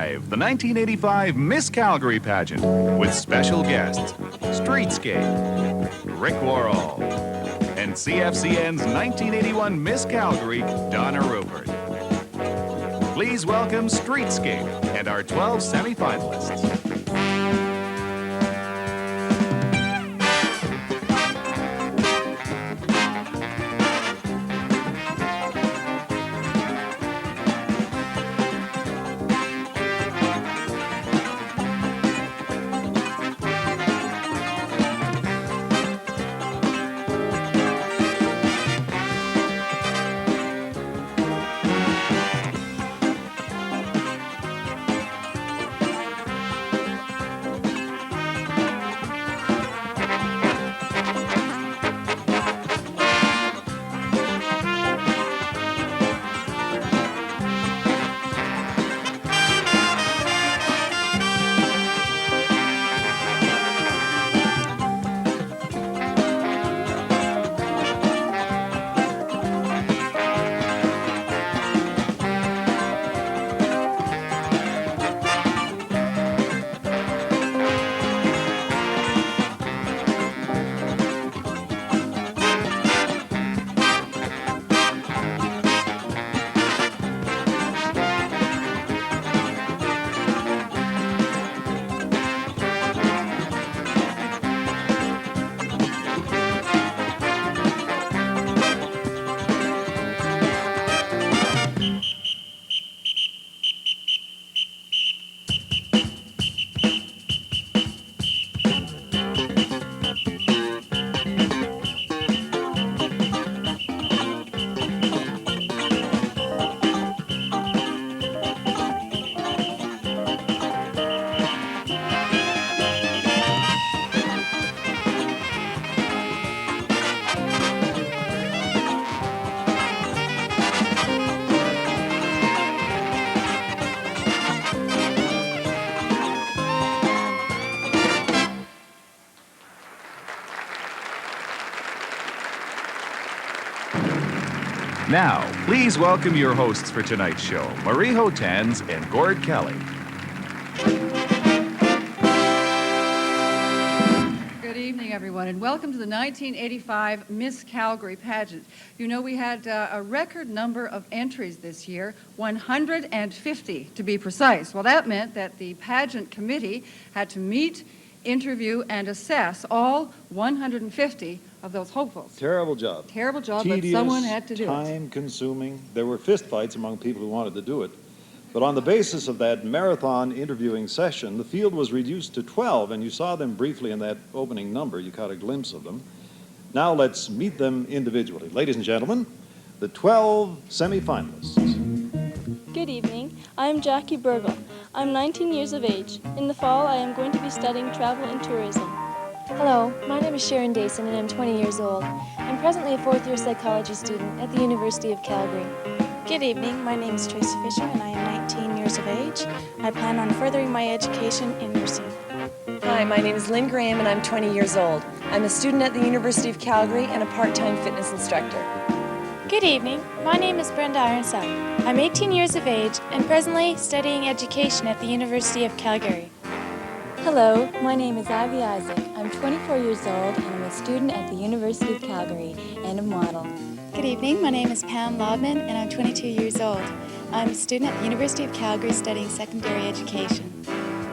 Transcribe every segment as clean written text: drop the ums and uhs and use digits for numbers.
live the 1985 Miss Calgary pageant with special guests Streetscape, Rick Worrall, and CFCN's 1981 Miss Calgary, Donna Rupert. Please welcome Streetscape and our 12 semi-finalists. Now, please welcome your hosts for tonight's show, Hohtanz and Gord Kelly. Good evening, everyone, and welcome to the 1985 Miss Calgary pageant. You know, we had a record number of entries this year, 150 to be precise. Well, that meant that the pageant committee had to meet, interview, and assess all 150 of those hopefuls. Terrible job. Terrible job, Tedious, but someone had to do it. time-consuming. There were fistfights among people who wanted to do it. But on the basis of that marathon interviewing session, the field was reduced to 12, and you saw them briefly in that opening number. You caught a glimpse of them. Now let's meet them individually. Ladies and gentlemen, the 12 semi-finalists. Good evening. I'm Jackie Bergel. I'm 19 years of age. In the fall, I am going to be studying travel and tourism. Hello, my name is Sharon, Dacen, and I'm 20 years old. I'm presently a fourth-year psychology student at the University of Calgary. Good evening, my name is Tracy Fisher and I am 19 years of age. I plan on furthering my education in nursing. Hi, my name is Lynn Graham and I'm 20 years old. I'm a student at the University of Calgary and a part-time fitness instructor. Good evening, my name is Brenda Ironside. I'm 18 years of age and presently studying education at the University of Calgary. Hello, my name is Ivy Isaac. I'm 24 years old and I'm a student at the University of Calgary and a model. Good evening, my name is Pamela Laubman and I'm 22 years old. I'm a student at the University of Calgary studying secondary education.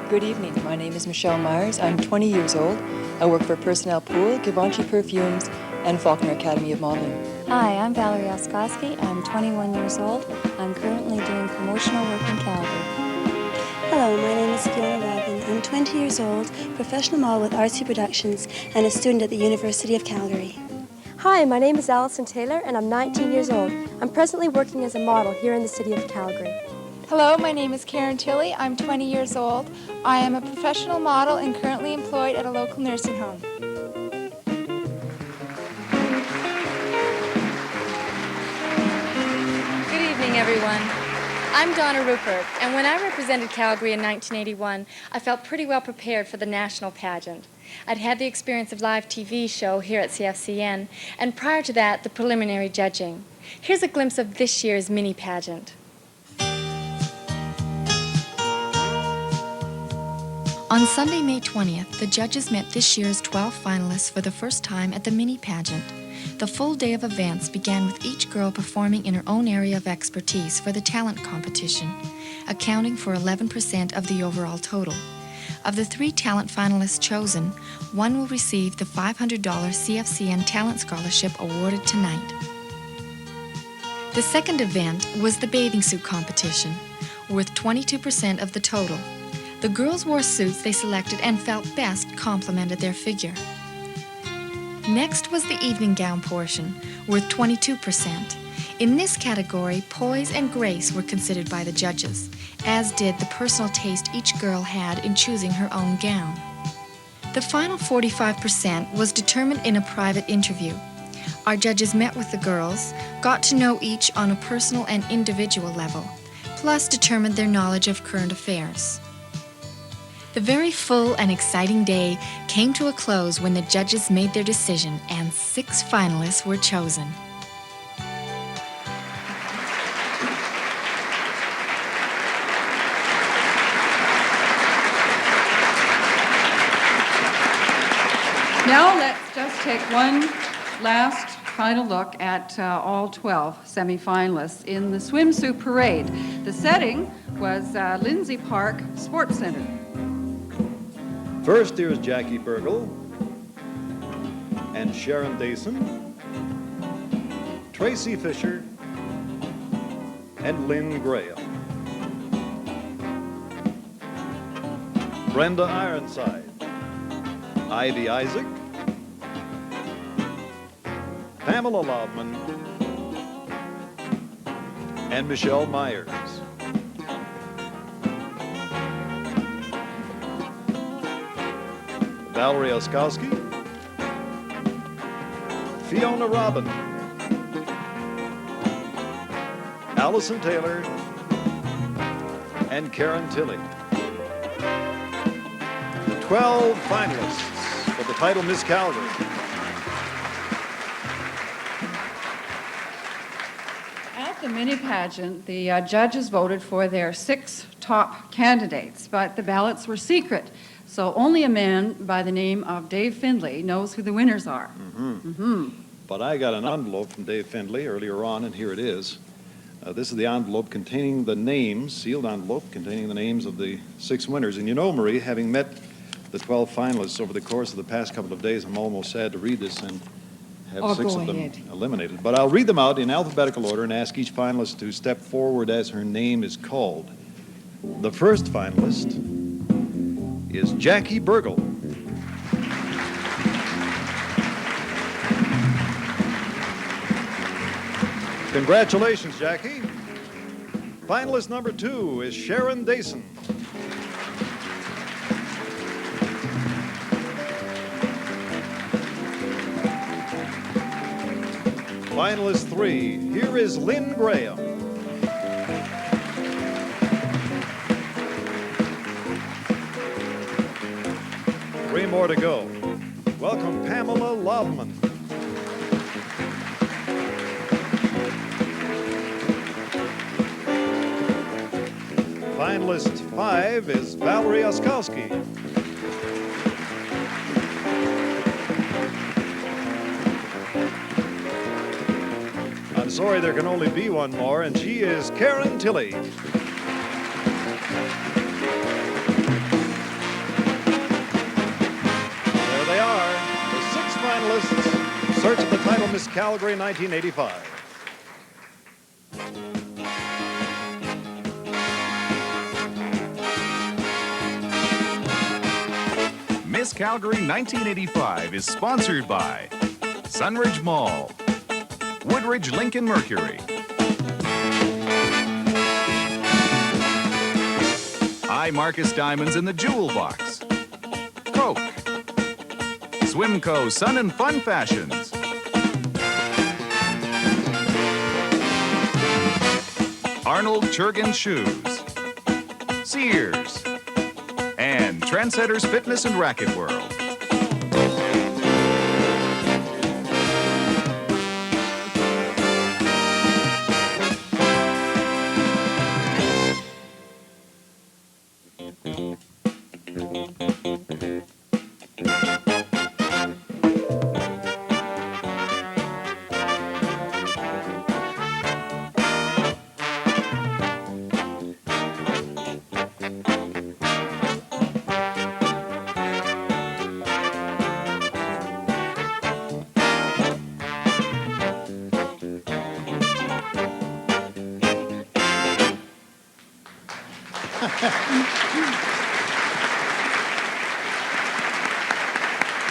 Good evening, my name is Michelle Myers. I'm 20 years old. I work for Personnel Pool, Givenchy Perfumes, and Faulkner Academy of Modeling. Hi, I'm Valerie Oskoski. I'm 21 years old. I'm currently doing promotional work in Calgary. Hello, my name is Fiona Raven. I'm 20 years old, professional model with RC Productions, and a student at the University of Calgary. Hi, my name is Allison Taylor, and I'm 19 years old. I'm presently working as a model here in the city of Calgary. Hello, my name is Karen Tilley. I'm 20 years old. I am a professional model and currently employed at a local nursing home. Good evening, everyone. I'm Donna Rupert, and when I represented Calgary in 1981, I felt pretty well prepared for the national pageant. I'd had the experience of live TV show here at CFCN, and prior to that, the preliminary judging. Here's a glimpse of this year's mini pageant. On Sunday, May 20th, the judges met this year's 12 finalists for the first time at the mini pageant. The full day of events began with each girl performing in her own area of expertise for the talent competition, accounting for 11% of the overall total. Of the 3 talent finalists chosen, one will receive the $500 CFCN Talent Scholarship awarded tonight. The second event was the bathing suit competition, worth 22% of the total. The girls wore suits they selected and felt best complemented their figure. Next was the evening gown portion, worth 22%. In this category, poise and grace were considered by the judges, as did the personal taste each girl had in choosing her own gown. The final 45% was determined in a private interview. Our judges met with the girls, got to know each on a personal and individual level, plus determined their knowledge of current affairs. The very full and exciting day came to a close when the judges made their decision and 6 finalists were chosen. Now let's just take one last final look at all 12 semifinalists in the swimsuit parade. The setting was Lindsay Park Sports Center. First, here's Jackie Burgle and Sharon Dacen, Tracy Fisher, and Lynn Graham. Brenda Ironside, Ivy Isaac, Pamela Laubman, and Michelle Myers. Valerie Oskowski, Fiona Robin, Allison Taylor, and Karen Tilley. The 12 finalists for the title Miss Calgary. At the mini pageant, the judges voted for their 6 top candidates, but the ballots were secret. So only a man by the name of Dave Findlay knows who the winners are. But I got an envelope from Dave Findlay earlier on, and here it is. This is the envelope containing the names, sealed envelope containing the names of the 6 winners. And you know, Marie, having met the 12 finalists over the course of the past couple of days, I'm almost sad to read this and have 6 of them eliminated. But I'll read them out in alphabetical order and ask each finalist to step forward as her name is called. The first finalist is Jackie Burgle. Congratulations, Jackie. Finalist number 2 is Sharon Dacen. Finalist 3, here is Lynn Graham. Three more to go. Welcome, Pamela Laubman. Finalist 5 is Valerie Oskowski. I'm sorry, there can only be one more, and she is Karen Tilley. Finalists, search of the title Miss Calgary 1985. Miss Calgary 1985 is sponsored by Sunridge Mall, Woodridge Lincoln Mercury, I. Marcus Diamonds in the Jewel Box, Coke, Swimco Sun and Fun Fashions, Arnold Churgan Shoes, Sears, and Trendsetters Fitness and Racket World.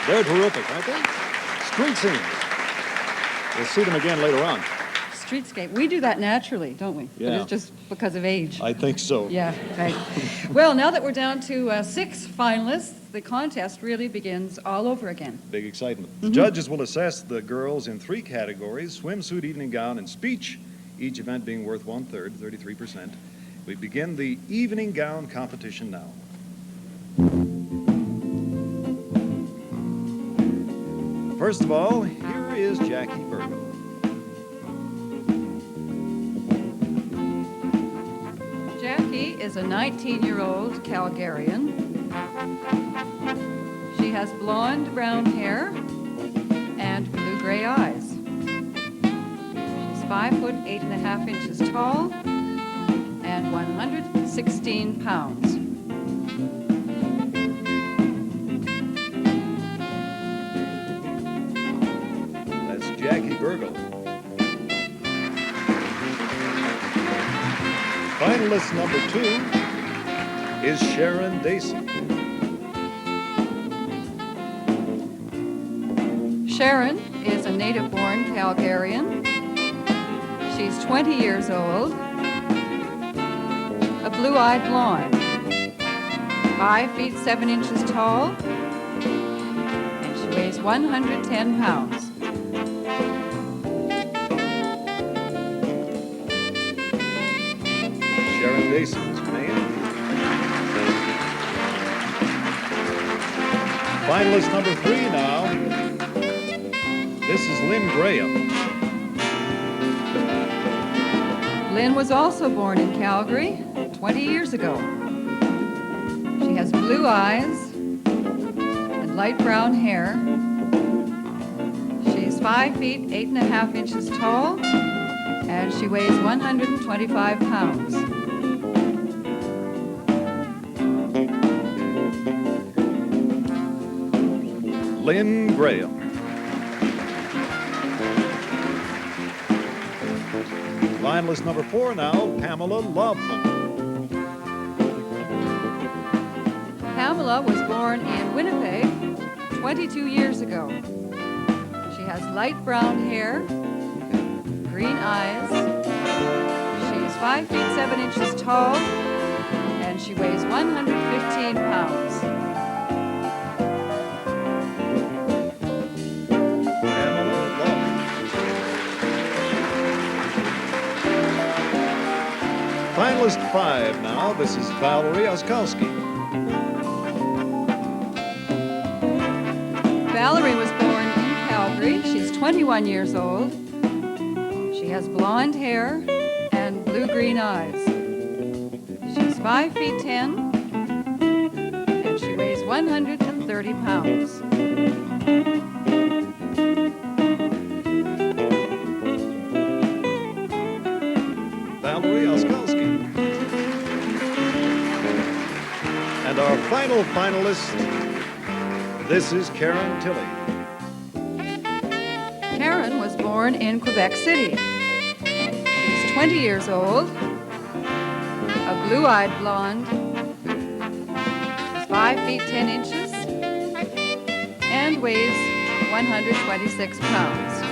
They're terrific, aren't they? Street scenes. We'll see them again later on. Streetscape. We do that naturally, don't we? Yeah. But it's just because of age. I think so. Yeah, right. Well, now that we're down to 6 finalists, the contest really begins all over again. Big excitement. The judges will assess the girls in 3 categories: swimsuit, evening gown, and speech, each event being worth 1/3, 33%. We begin the evening gown competition now. First of all, here is Jackie Berg. Jackie is a 19-year-old Calgarian. She has blonde brown hair and blue-gray eyes. She's 5 foot 8.5 inches tall and 116 pounds. That's Jackie Burgle. Finalist number 2 is Sharon Dacen. Sharon is a native-born Calgarian. She's 20 years old, a blue-eyed blonde, 5 feet 7 inches tall, and she weighs 110 pounds. Sharon Dacen's her name. Finalist number 3 now. This is Lynn Graham. Lynn was also born in Calgary 20 years ago. She has blue eyes and light brown hair. She's 5 feet 8.5 inches tall, and she weighs 125 pounds. Lynn Graham. Finalist number 4 now, Pamela Laubman. Pamela was born in Winnipeg 22 years ago. She has light brown hair, green eyes. She's 5 feet 7 inches tall, and she weighs 115 pounds. Finalist 5 now. This is Valerie Oskowski. Valerie was born in Calgary. She's 21 years old. She has blonde hair and blue-green eyes. She's 5 feet 10, and she weighs 130 pounds. Valerie Oskowski. And our final finalist, this is Karen Tilley. Karen was born in Quebec City. She's 20 years old, a blue-eyed blonde. She's 5 feet 10 inches and weighs 126 pounds.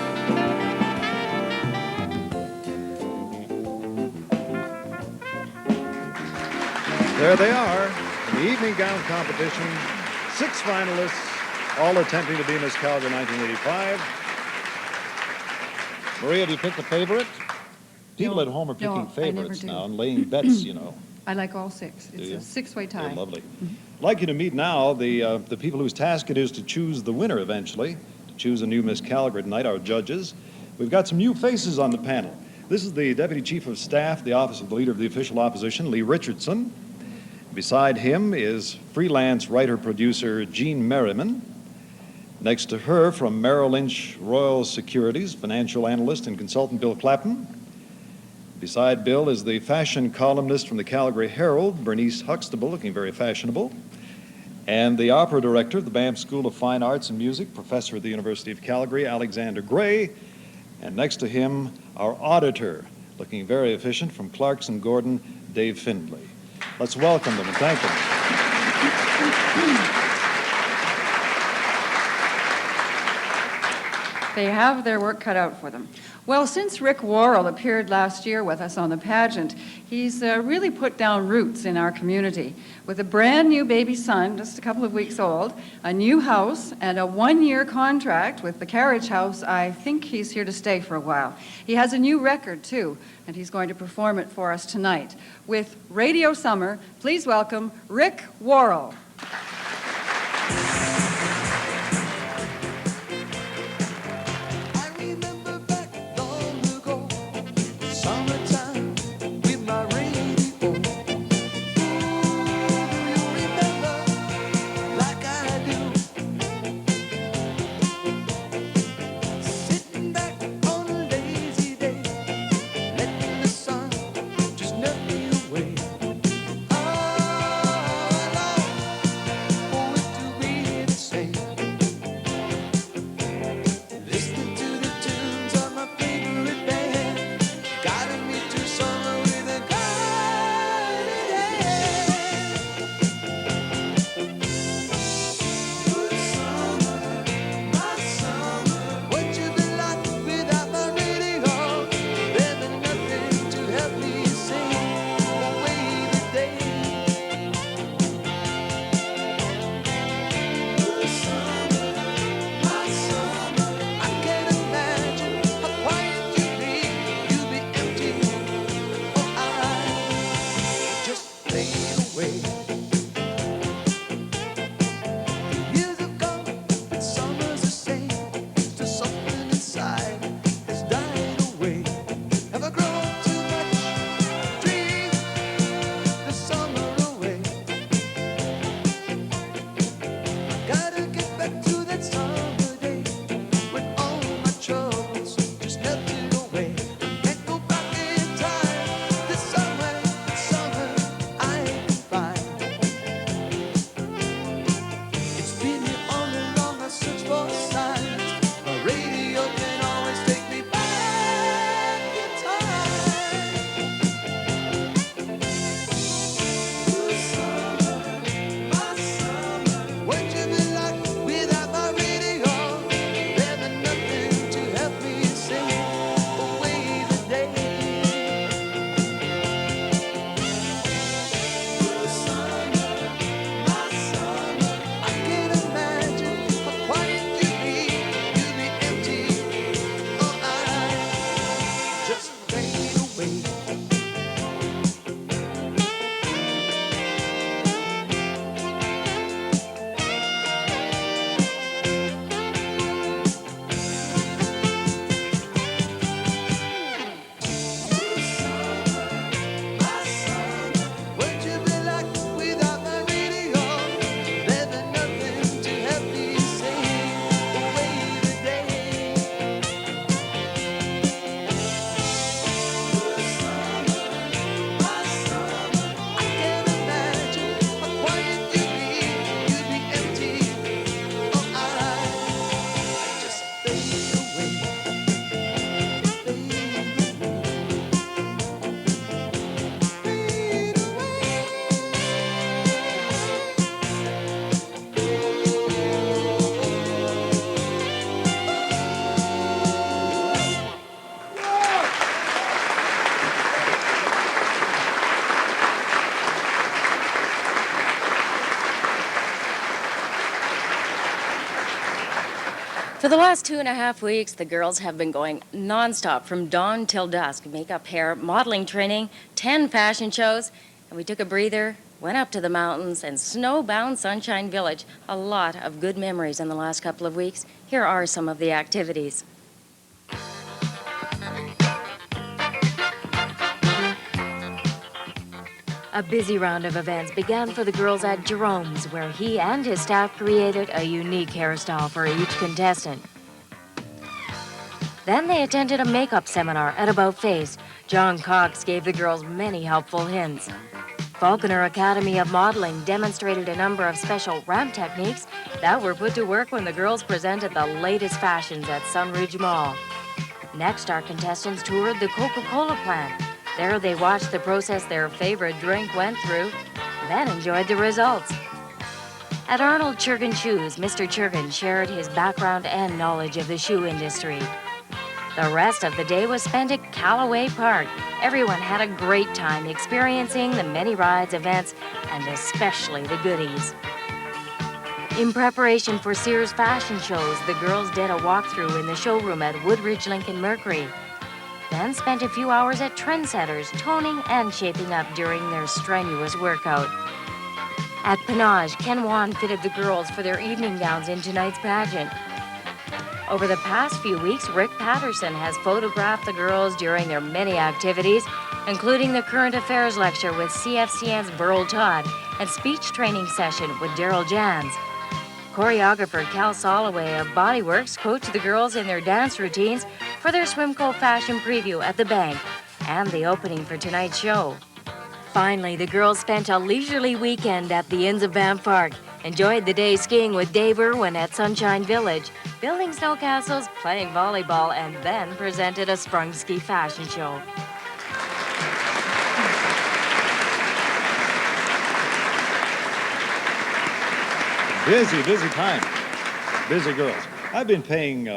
There they are, in the evening gown competition. 6 finalists, all attempting to be Miss Calgary 1985. Maria, have you picked a favorite? People at home are picking favorites now and laying bets, you know. I like all 6. It's a 6-way tie. They're lovely. I'd like you to meet now the people whose task it is to choose the winner eventually, to choose a new Miss Calgary tonight, our judges. We've got some new faces on the panel. This is the Deputy Chief of Staff, the Office of the Leader of the Official Opposition, Lee Richardson. Beside him is freelance writer-producer Jean Merriman. Next to her, from Merrill Lynch Royal Securities, financial analyst and consultant Bill Clapton. Beside Bill is the fashion columnist from the Calgary Herald, Bernice Huxtable, looking very fashionable. And the opera director of the Banff School of Fine Arts and Music, professor at the University of Calgary, Alexander Gray. And next to him, our auditor, looking very efficient, from Clarkson Gordon, Dave Findlay. Let's welcome them and thank them. They have their work cut out for them. Well, since Rick Worrall appeared last year with us on the pageant, he's really put down roots in our community. With a brand new baby son, just a couple of weeks old, a new house, and a one-year contract with the carriage house, I think he's here to stay for a while. He has a new record, too, and he's going to perform it for us tonight. With Radio Summer, please welcome Rick Worrall. For the last 2.5 weeks, the girls have been going nonstop from dawn till dusk. Makeup, hair, modeling training, 10 fashion shows, and we took a breather, went up to the mountains, and snowbound Sunshine Village. A lot of good memories in the last couple of weeks. Here are some of the activities. A busy round of events began for the girls at Jerome's, where he and his staff created a unique hairstyle for each contestant. Then they attended a makeup seminar at About Face. John Cox gave the girls many helpful hints. Falconer Academy of Modeling demonstrated a number of special ramp techniques that were put to work when the girls presented the latest fashions at Sunridge Mall. Next, our contestants toured the Coca-Cola plant. There they watched the process their favorite drink went through, then enjoyed the results. At Arnold Churkin Shoes, Mr. Churkin shared his background and knowledge of the shoe industry. The rest of the day was spent at Callaway Park. Everyone had a great time experiencing the many rides, events, and especially the goodies. In preparation for Sears fashion shows, the girls did a walkthrough in the showroom at Woodridge Lincoln Mercury, then spent a few hours at Trendsetters, toning and shaping up during their strenuous workout. At Panage, Ken Wan fitted the girls for their evening gowns in tonight's pageant. Over the past few weeks, Rick Patterson has photographed the girls during their many activities, including the current affairs lecture with CFCN's Burl Todd and speech training session with Daryl Jans. Choreographer Cal Soloway of Bodyworks coached the girls in their dance routines for their Swimco fashion preview at the bank and the opening for tonight's show. Finally, the girls spent a leisurely weekend at the Inns of Banff Park, enjoyed the day skiing with Dave Irwin at Sunshine Village, building snowcastles, playing volleyball, and then presented a sprung ski fashion show. Busy time. Busy girls. I've been paying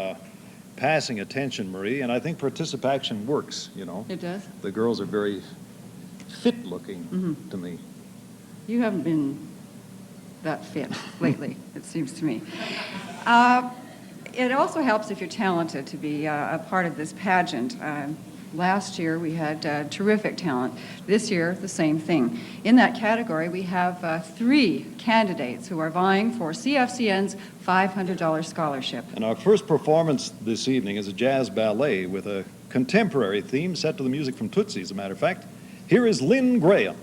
passing attention, Marie, and I think participation works, you know. It does? The girls are very fit looking to me. You haven't been that fit lately, it seems to me. It also helps if you're talented to be a part of this pageant. Last year we had terrific talent. This year, the same thing. In that category, we have 3 candidates who are vying for CFCN's $500 scholarship. And our first performance this evening is a jazz ballet with a contemporary theme set to the music from Tootsie, as a matter of fact. Here is Lynn Graham.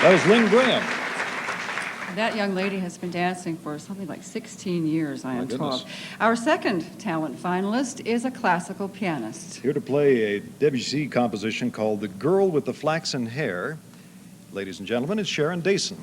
That was Lynn Graham. That young lady has been dancing for something like 16 years, I am goodness. told. Our second talent finalist is a classical pianist. Here to play a Debussy composition called The Girl with the Flaxen Hair. Ladies and gentlemen, it's Sharon Dacen.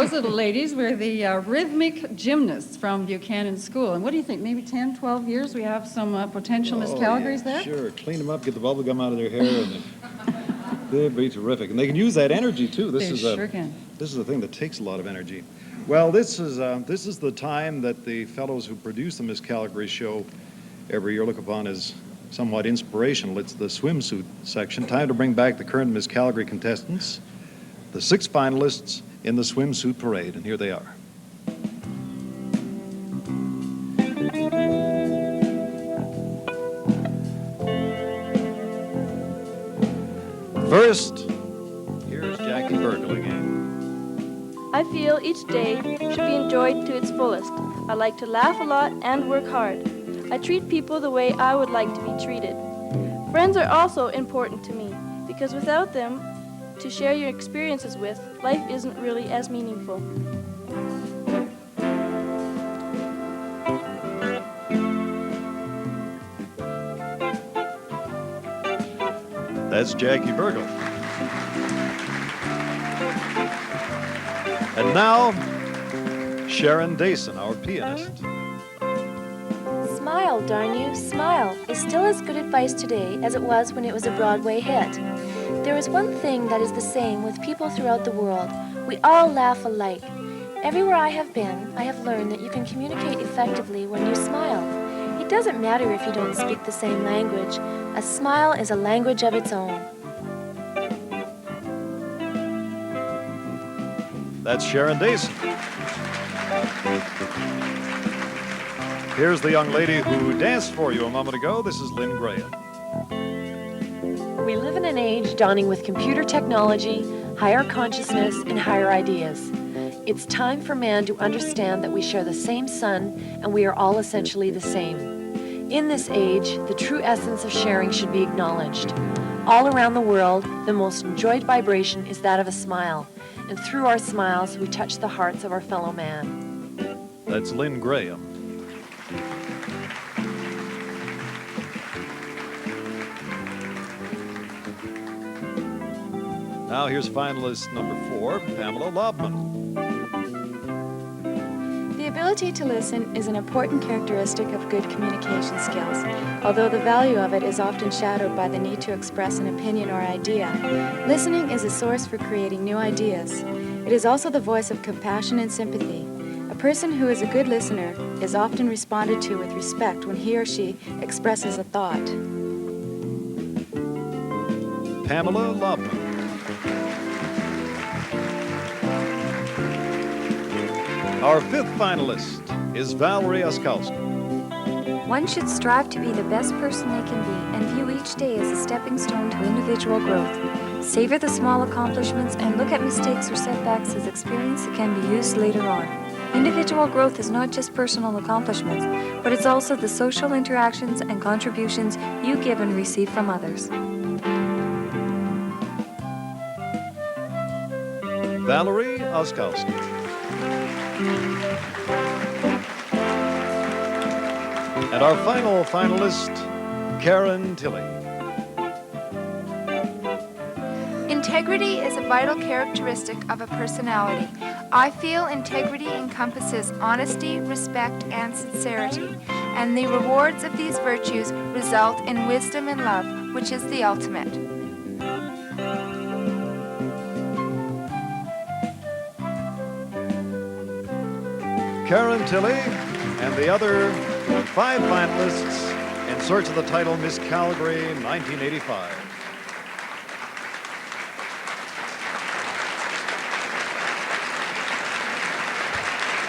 those little ladies were the rhythmic gymnasts from Buchanan School. And what do you think, maybe 10, 12 years we have some potential Miss Calgarys there? Sure, clean them up, get the bubble gum out of their hair, and they'd be terrific. And they can use that energy, too. They sure can. This is a thing that takes a lot of energy. Well, this is the time that the fellows who produce the Miss Calgary show every year look upon as somewhat inspirational. It's the swimsuit section. Time to bring back the current Miss Calgary contestants, the 6 finalists in the swimsuit parade, and here they are. First, here's Jackie Berg again. I feel each day should be enjoyed to its fullest. I like to laugh a lot and work hard. I treat people the way I would like to be treated. Friends are also important to me, because without them to share your experiences with, life isn't really as meaningful. That's Jackie Burgle. And now, Sharon Dacen, our pianist. Smile, darn you, smile is still as good advice today as it was when it was a Broadway hit. There is one thing that is the same with people throughout the world. We all laugh alike. Everywhere I have been, I have learned that you can communicate effectively when you smile. It doesn't matter if you don't speak the same language. A smile is a language of its own. That's Sharon Dacen. Here's the young lady who danced for you a moment ago. This is Lynn Graham. We live in an age dawning with computer technology, higher consciousness, and higher ideas. It's time for man to understand that we share the same sun and we are all essentially the same. In this age, the true essence of sharing should be acknowledged. All around the world, the most enjoyed vibration is that of a smile, and through our smiles, we touch the hearts of our fellow man. That's Lynn Graham. Now here's finalist number 4, Pamela Laubman. The ability to listen is an important characteristic of good communication skills, although the value of it is often shadowed by the need to express an opinion or idea. Listening is a source for creating new ideas. It is also the voice of compassion and sympathy. A person who is a good listener is often responded to with respect when he or she expresses a thought. Pamela Laubman. Our 5th finalist is Valerie Oskowski. One should strive to be the best person they can be and view each day as a stepping stone to individual growth. Savor the small accomplishments and look at mistakes or setbacks as experience that can be used later on. Individual growth is not just personal accomplishments, but it's also the social interactions and contributions you give and receive from others. Valerie Oskowski. And our final finalist, Karen Tilley. Integrity is a vital characteristic of a personality. I feel integrity encompasses honesty, respect, and sincerity, and the rewards of these virtues result in wisdom and love, which is the ultimate. Karen Tilley and the other 5 finalists in search of the title Miss Calgary 1985.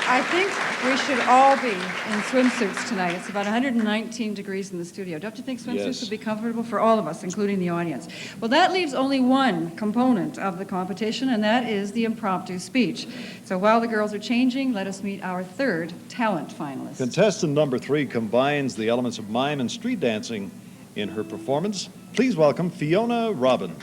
I think we should all be in swimsuits tonight. It's about 119 degrees in the studio. Don't you think swimsuits would be comfortable for all of us, including the audience? Well, that leaves only one component of the competition, and that is the impromptu speech. So while the girls are changing, let us meet our 3rd talent finalist. Contestant number 3 combines the elements of mime and street dancing in her performance. Please welcome Fiona Robin.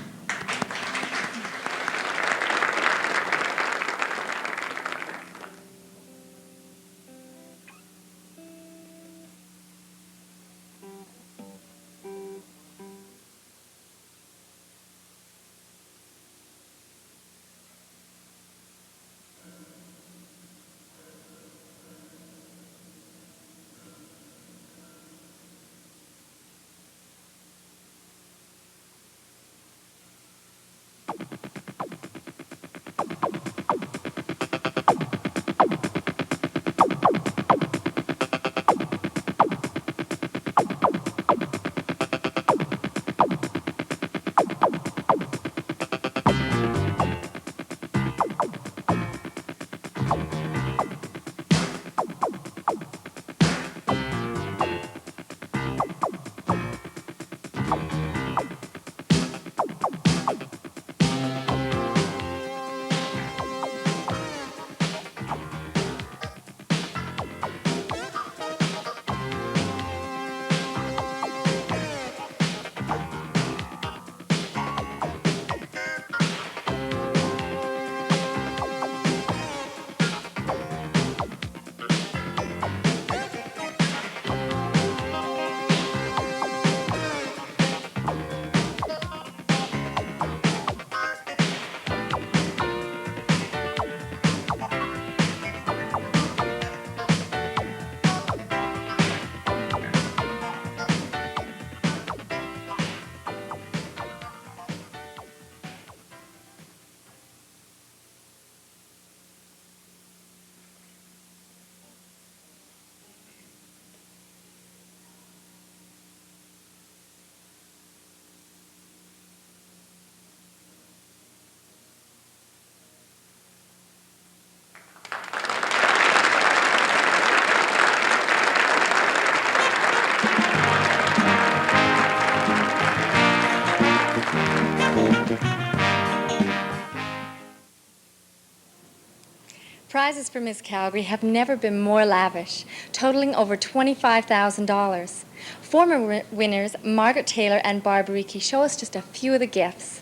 prizes for Miss Calgary have never been more lavish, totaling over $25,000. Former winners Margaret Taylor and Barbariki show us just a few of the gifts.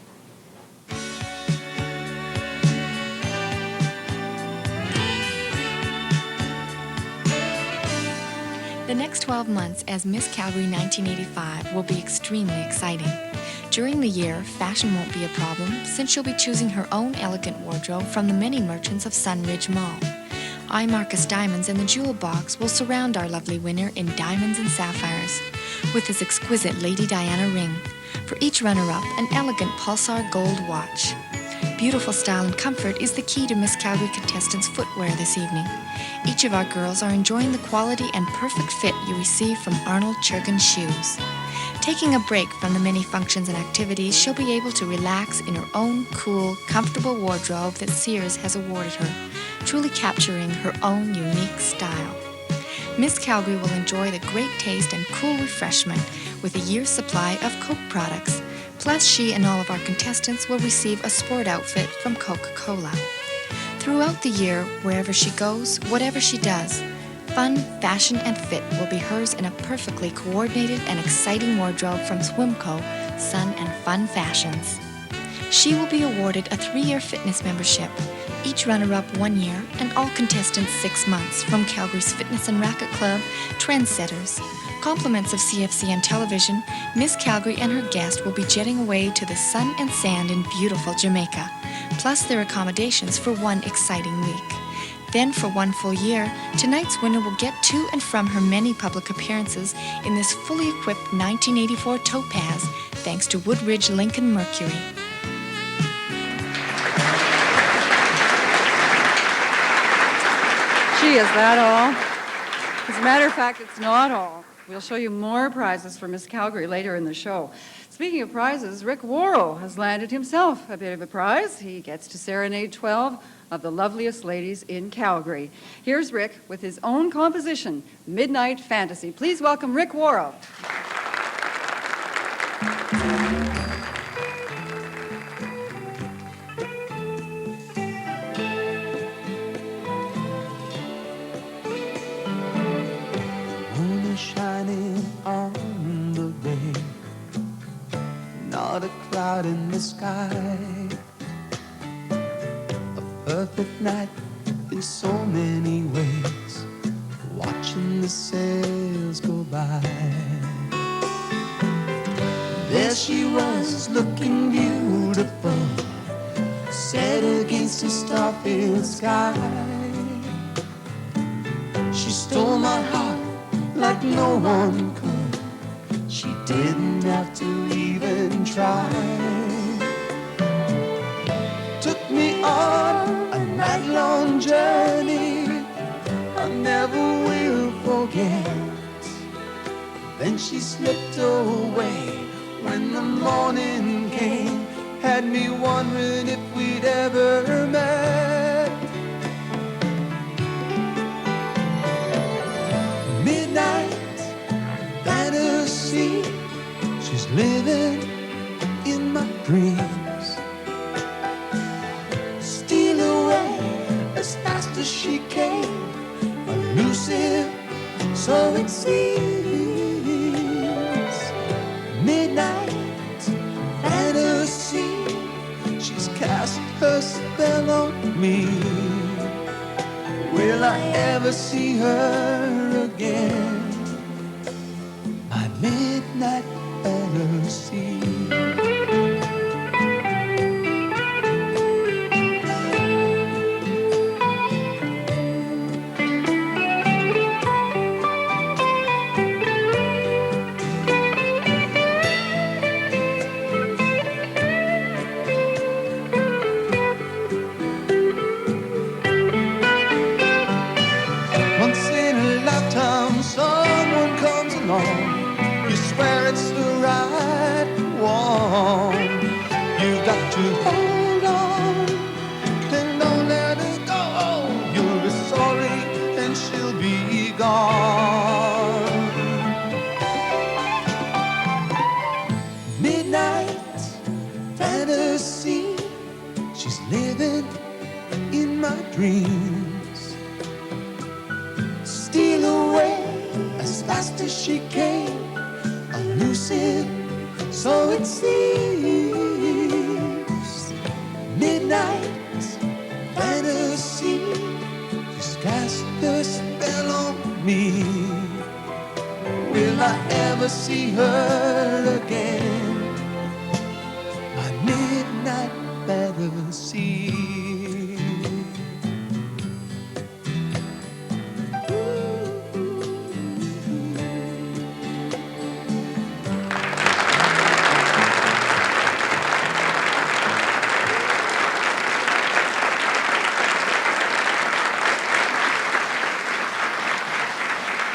The next 12 months as Miss Calgary 1985 will be extremely exciting. During the year, fashion won't be a problem since she'll be choosing her own elegant wardrobe from the many merchants of Sunridge Mall. I. Marcus Diamonds and the Jewel Box will surround our lovely winner in diamonds and sapphires, with his exquisite Lady Diana ring. For each runner-up, an elegant Pulsar gold watch. Beautiful style and comfort is the key to Miss Calgary contestants' footwear this evening. Each of our girls are enjoying the quality and perfect fit you receive from Arnold Churgan shoes. Taking a break from the many functions and activities, she'll be able to relax in her own cool, comfortable wardrobe that Sears has awarded her, truly capturing her own unique style. Miss Calgary will enjoy the great taste and cool refreshment with a year's supply of Coke products. Plus, she and all of our contestants will receive a sport outfit from Coca-Cola. Throughout the year, wherever she goes, whatever she does, fun, fashion, and fit will be hers in a perfectly coordinated and exciting wardrobe from Swimco, Sun and Fun Fashions. She will be awarded a 3-year fitness membership, each runner-up 1 year, and all contestants 6 months from Calgary's Fitness and Racket Club, Trendsetters. Compliments of CFCN television, Miss Calgary and her guest will be jetting away to the sun and sand in beautiful Jamaica, plus their accommodations for 1 exciting week. Then, for 1 full year, tonight's winner will get to and from her many public appearances in this fully equipped 1984 Topaz, thanks to Woodridge Lincoln Mercury. Gee, is that all? As a matter of fact, it's not all. We'll show you more prizes for Miss Calgary later in the show. Speaking of prizes, Rick Worrall has landed himself a bit of a prize. He gets to serenade 12 of the loveliest ladies in Calgary. Here's Rick with his own composition, Midnight Fantasy. Please welcome Rick Worrall. Not a cloud in the sky, a perfect night in so many ways, watching the sails go by. There she was, looking beautiful, set against a star-filled sky. She stole my heart like no one could. She didn't have to even try. Took me on a night-long journey I never will forget. Then she slipped away when the morning came, had me wondering if we'd ever met. Midnight fantasy, she's living in my dreams. Steal away as fast as she came, elusive, so it seems. Midnight fantasy, she's cast her spell on me. Will I ever see her again? My midnight fantasy. Once in a lifetime, someone comes along. You swear it's the right one. You've got to hold on and don't let it go. You'll be sorry and she'll be gone. Midnight fantasy, she's living in my dreams. she came, elusive, so it seems. Midnight fantasy just cast a spell on me. Will I ever see her again? A midnight fantasy.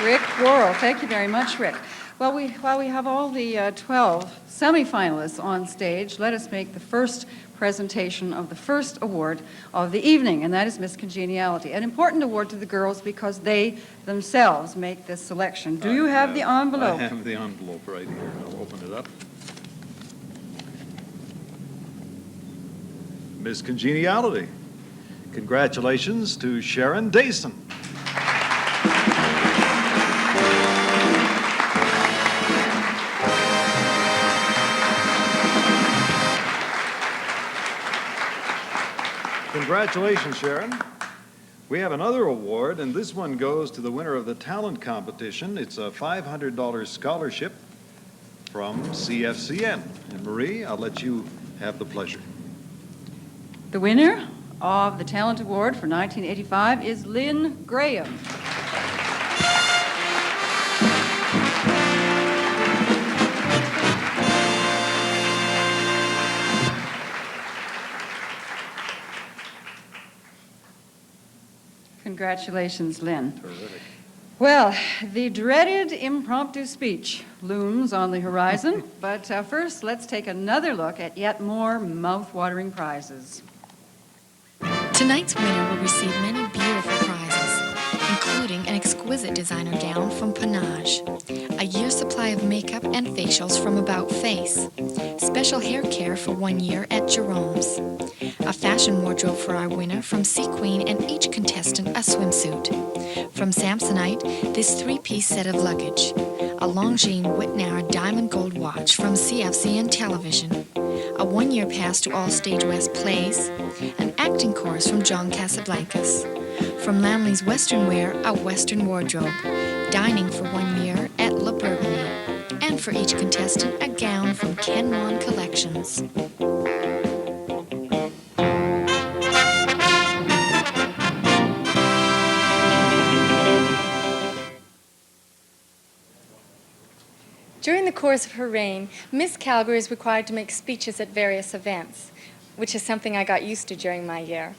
Rick Worrall. Thank you very much, Rick. While we have all the 12 semifinalists on stage, let us make the first presentation of the first award of the evening, and that is Miss Congeniality. An important award to the girls because they themselves make this selection. Do you have the envelope? I have the envelope right here. I'll open it up. Miss Congeniality. Congratulations to Sharon Dacen. Congratulations, Sharon. We have another award, and this one goes to the winner of the talent competition. It's a $500 scholarship from CFCN. And Marie, I'll let you have the pleasure. The winner of the Talent Award for 1985 is Lynn Graham. Congratulations, Lynn. Terrific. Well, the dreaded impromptu speech looms on the horizon, but first let's take another look at yet more mouth-watering prizes. Tonight's winner will receive many beautiful prizes, including an exquisite designer gown from Panache, a year's supply of makeup and facials from About Face, special hair care for 1 year at Jerome's, a fashion wardrobe for our winner from Sea Queen, and each contestant a swimsuit. From Samsonite, this 3-piece set of luggage, a Longines Whitnauer diamond gold watch from CFCN Television, a 1-year pass to all Stage West plays, an acting course from John Casablancas. From Lamley's Western Wear, a Western wardrobe, dining for 1 year at La Burgundy, and for each contestant, a gown from Ken Wan Collections. During the course of her reign, Miss Calgary is required to make speeches at various events, which is something I got used to during my year.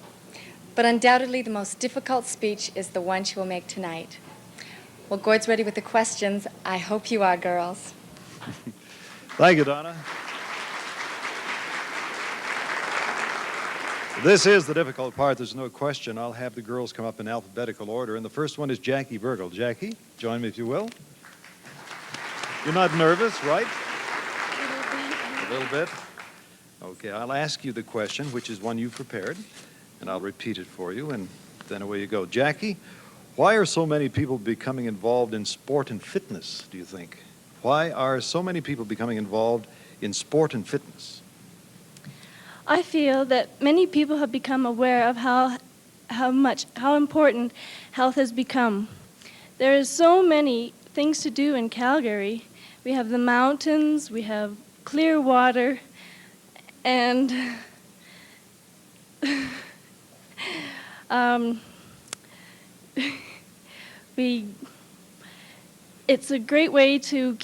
But undoubtedly the most difficult speech is the one she will make tonight. Well, Gord's ready with the questions. I hope you are, girls. Thank you, Donna. This is the difficult part, there's no question. I'll have the girls come up in alphabetical order, and the first one is Jackie Burgle. Jackie, join me if you will. You're not nervous, right? A little bit. Okay, I'll ask you the question, which is one you've prepared, and I'll repeat it for you, and then away you go. Jackie, why are so many people becoming involved in sport and fitness, do you think? Why are so many people becoming involved in sport and fitness? I feel that many people have become aware of how important health has become. There is so many things to do in Calgary. We have the mountains, we have clear water, and it's a great way to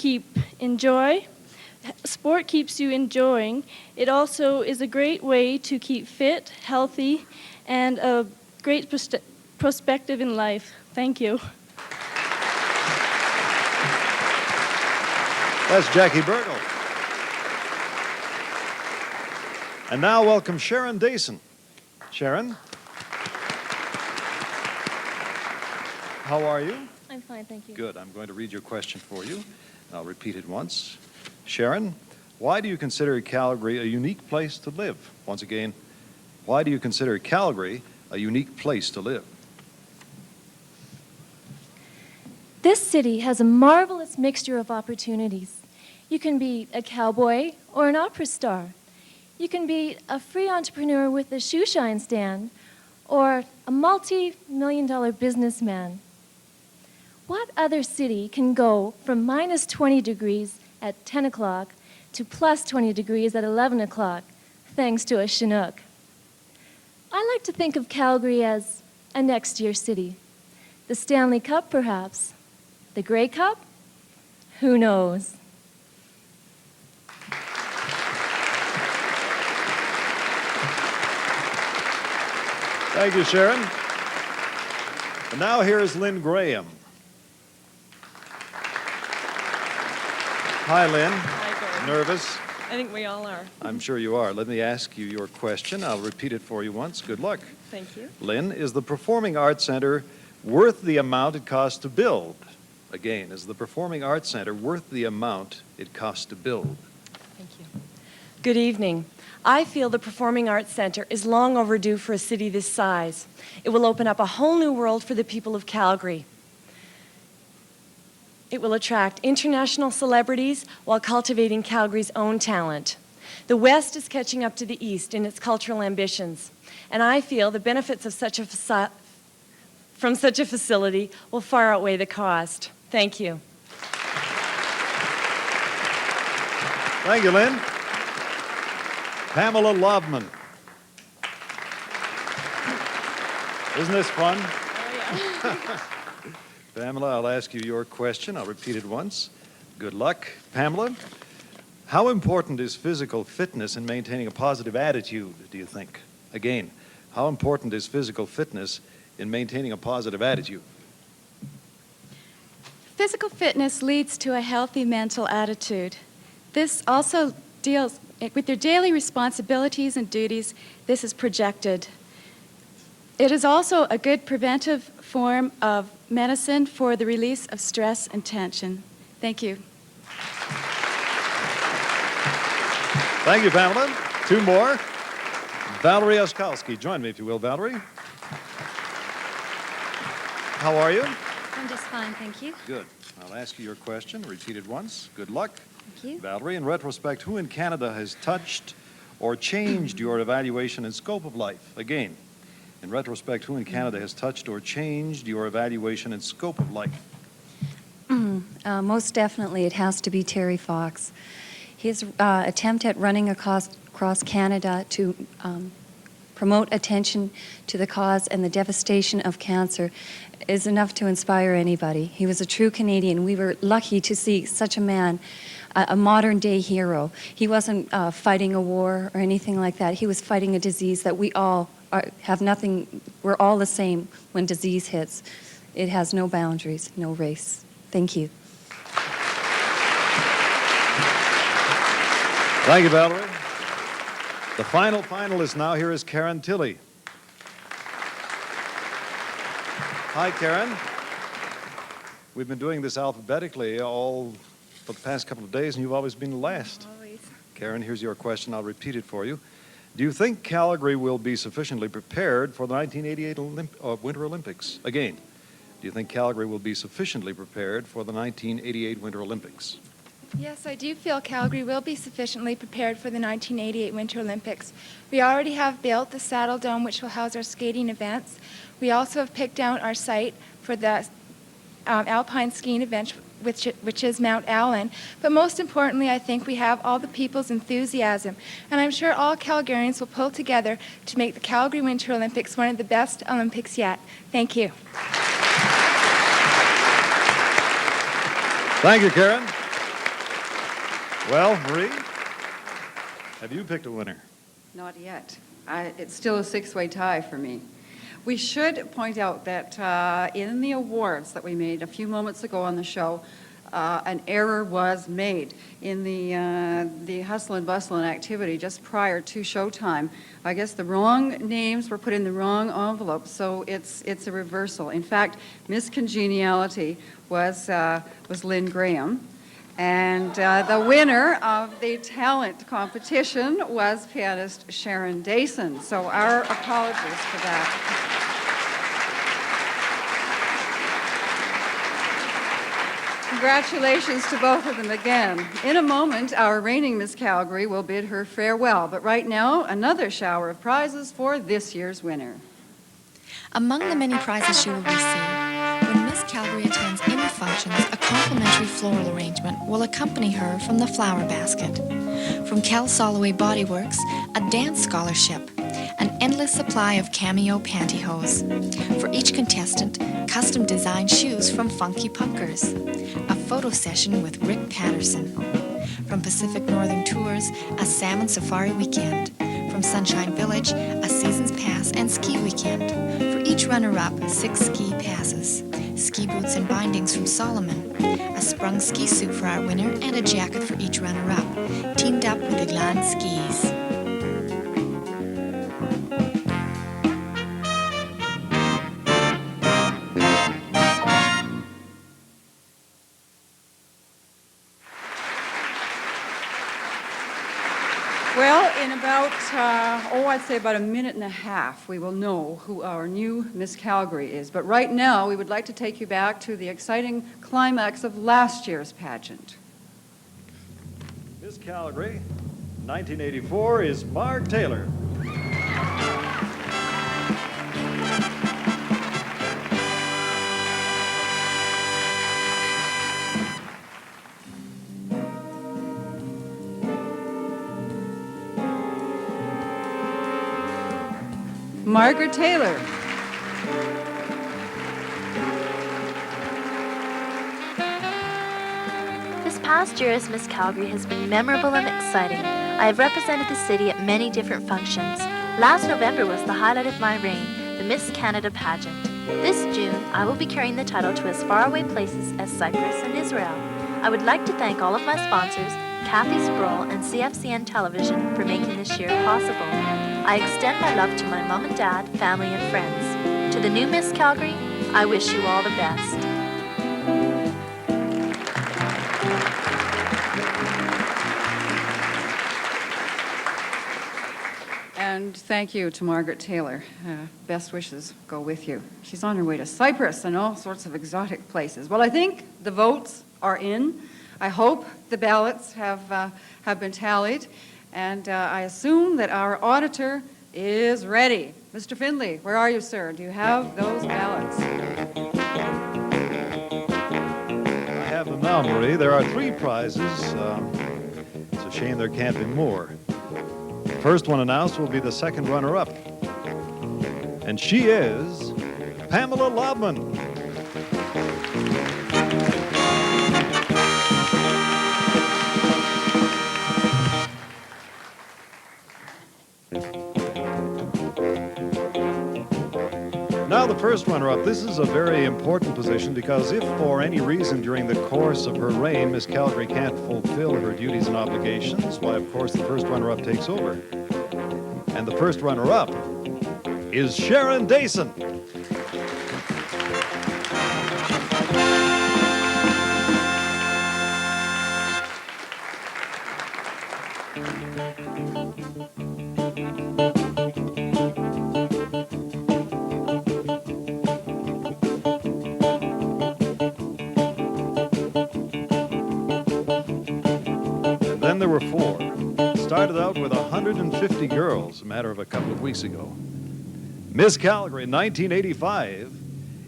enjoy. Sport keeps you enjoying. It also is a great way to keep fit, healthy, and a great perspective in life. Thank you. That's Jackie Burgle. And now welcome Sharon Dacen. Sharon? How are you? I'm fine, thank you. Good. I'm going to read your question for you. I'll repeat it once. Sharon, why do you consider Calgary a unique place to live? Once again, why do you consider Calgary a unique place to live? This city has a marvelous mixture of opportunities. You can be a cowboy or an opera star. You can be a free entrepreneur with a shoe shine stand or a multi-million-dollar businessman. What other city can go from minus 20 degrees at 10 o'clock to plus 20 degrees at 11 o'clock, thanks to a Chinook? I like to think of Calgary as a next-year city. The Stanley Cup, perhaps. The Grey Cup? Who knows? Thank you, Sharon. And now here is Lynn Graham. Hi, Lynn. Hi, Gord. Nervous? I think we all are. I'm sure you are. Let me ask you your question. I'll repeat it for you once. Good luck. Thank you. Lynn, is the Performing Arts Center worth the amount it costs to build? Again, is the Performing Arts Center worth the amount it costs to build? Thank you. Good evening. I feel the Performing Arts Center is long overdue for a city this size. It will open up a whole new world for the people of Calgary. It will attract international celebrities while cultivating Calgary's own talent. The West is catching up to the East in its cultural ambitions, and I feel the benefits of from such a facility will far outweigh the cost. Thank you. Thank you, Lynn. Pamela Laubman. Isn't this fun? Oh, yeah. Pamela, I'll ask you your question. I'll repeat it once. Good luck. Pamela, how important is physical fitness in maintaining a positive attitude, do you think? Again, how important is physical fitness in maintaining a positive attitude? Physical fitness leads to a healthy mental attitude. This also deals with your daily responsibilities and duties. This is projected. It is also a good preventive form of medicine for the release of stress and tension. Thank you. Thank you, Pamela. Two more. Valerie Oskowski. Join me, if you will, Valerie. How are you? I'm just fine, thank you. Good. I'll ask you your question. Repeat it once. Good luck. Thank you. Valerie, in retrospect, who in Canada has touched or changed your evaluation and scope of life? Again, in retrospect, who in Canada has touched or changed your evaluation and scope of life? Most definitely, it has to be Terry Fox. His attempt at running across Canada to promote attention to the cause and the devastation of cancer is enough to inspire anybody. He was a true Canadian. We were lucky to see such a man, a modern-day hero. He wasn't fighting a war or anything like that. He was fighting a disease that we all have nothing, we're all the same when disease hits. It has no boundaries, no race. Thank you. Thank you, Valerie. The final finalist now here is Karen Tilley. Hi, Karen. We've been doing this alphabetically all for the past couple of days, and you've always been the last. Always. Karen, here's your question. I'll repeat it for you. Do you think Calgary will be sufficiently prepared for the 1988 Winter Olympics? Again, do you think Calgary will be sufficiently prepared for the 1988 Winter Olympics? Yes, I do feel Calgary will be sufficiently prepared for the 1988 Winter Olympics. We already have built the Saddle Dome, which will house our skating events. We also have picked out our site for the alpine skiing event, which is Mount Allen. But most importantly, I think we have all the people's enthusiasm. And I'm sure all Calgarians will pull together to make the Calgary Winter Olympics one of the best Olympics yet. Thank you. Thank you, Karen. Well, Marie, have you picked a winner? Not yet. It's still a six-way tie for me. We should point out that in the awards that we made a few moments ago on the show, an error was made in the hustle and bustle and activity just prior to showtime. I guess the wrong names were put in the wrong envelope, so it's a reversal. In fact, Miss Congeniality was Lynn Graham. And the winner of the talent competition was pianist Sharon Dacen. So our apologies for that. Congratulations to both of them again. In a moment, our reigning Miss Calgary will bid her farewell, but right now, another shower of prizes for this year's winner. Among the many prizes she will receive, when Miss Calgary attends any functions, a complimentary floral arrangement will accompany her from the flower basket. From Cal Soloway Body Works, a dance scholarship, an endless supply of cameo pantyhose. For each contestant, custom designed shoes from Funky Punkers. A photo session with Rick Patterson. From Pacific Northern Tours, a salmon safari weekend. From Sunshine Village, a season's pass and ski weekend. For each runner-up, 6 ski passes. Ski boots and bindings from Solomon. A sprung ski suit for our winner and a jacket for each runner-up. Teamed up with Eglan Skis. Well, in about, I'd say about a minute and a half, we will know who our new Miss Calgary is. But right now, we would like to take you back to the exciting climax of last year's pageant. Miss Calgary, 1984, is Mark Taylor. Margaret Taylor. This past year as Miss Calgary has been memorable and exciting. I have represented the city at many different functions. Last November was the highlight of my reign, the Miss Canada pageant. This June, I will be carrying the title to as faraway places as Cyprus and Israel. I would like to thank all of my sponsors, Cathy Sproule and CFCN Television, for making this year possible. I extend my love to my mom and dad, family, and friends. To the new Miss Calgary, I wish you all the best. And thank you to Margaret Taylor. Best wishes go with you. She's on her way to Cyprus and all sorts of exotic places. Well, I think the votes are in. I hope the ballots have been tallied. And I assume that our auditor is ready. Mr. Findlay, where are you, sir? Do you have those ballots? I have them now, Marie. There are 3 prizes. It's a shame there can't be more. The first one announced will be the second runner-up. And she is Pamela Laubman. Now the first runner-up. This is a very important position because if for any reason during the course of her reign Miss Calgary can't fulfill her duties and obligations, why of course the first runner-up takes over. And the first runner-up is Sharon Dacen. There were 4. Started out with 150 girls a matter of a couple of weeks ago. Miss Calgary 1985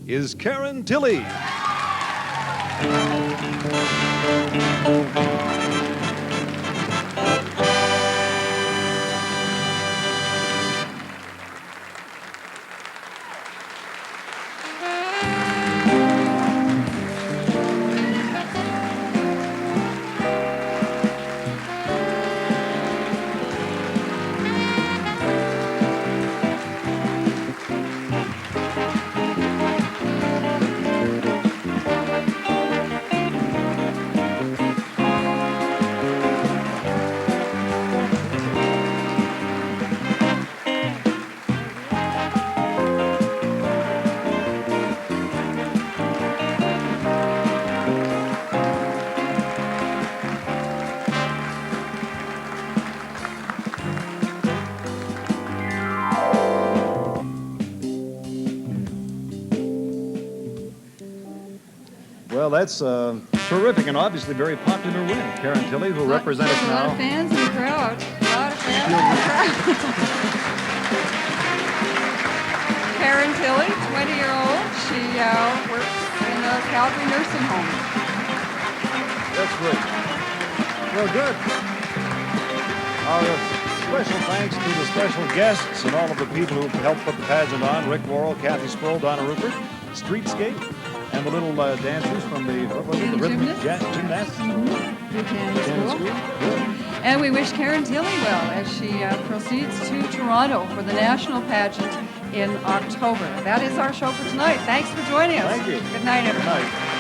is Karen Tilley. Well, that's terrific and obviously very popular win. Karen Tilley, who represents us A lot now. of fans in the crowd. A lot of fans in the crowd. Karen Tilley, 20-year-old. She works in a Calgary nursing home. That's great. Well, good. Our special thanks to the special guests and all of the people who helped put the pageant on. Rick Worrall, Cathy Sproule, Donna Rupert, Streetscape, and the little dancers from the rhythmic gymnasts. Buchanan School. And we wish Karen Tilley well as she proceeds to Toronto for the national pageant in October. That is our show for tonight. Thanks for joining us. Thank you. Good night, everyone. Good night.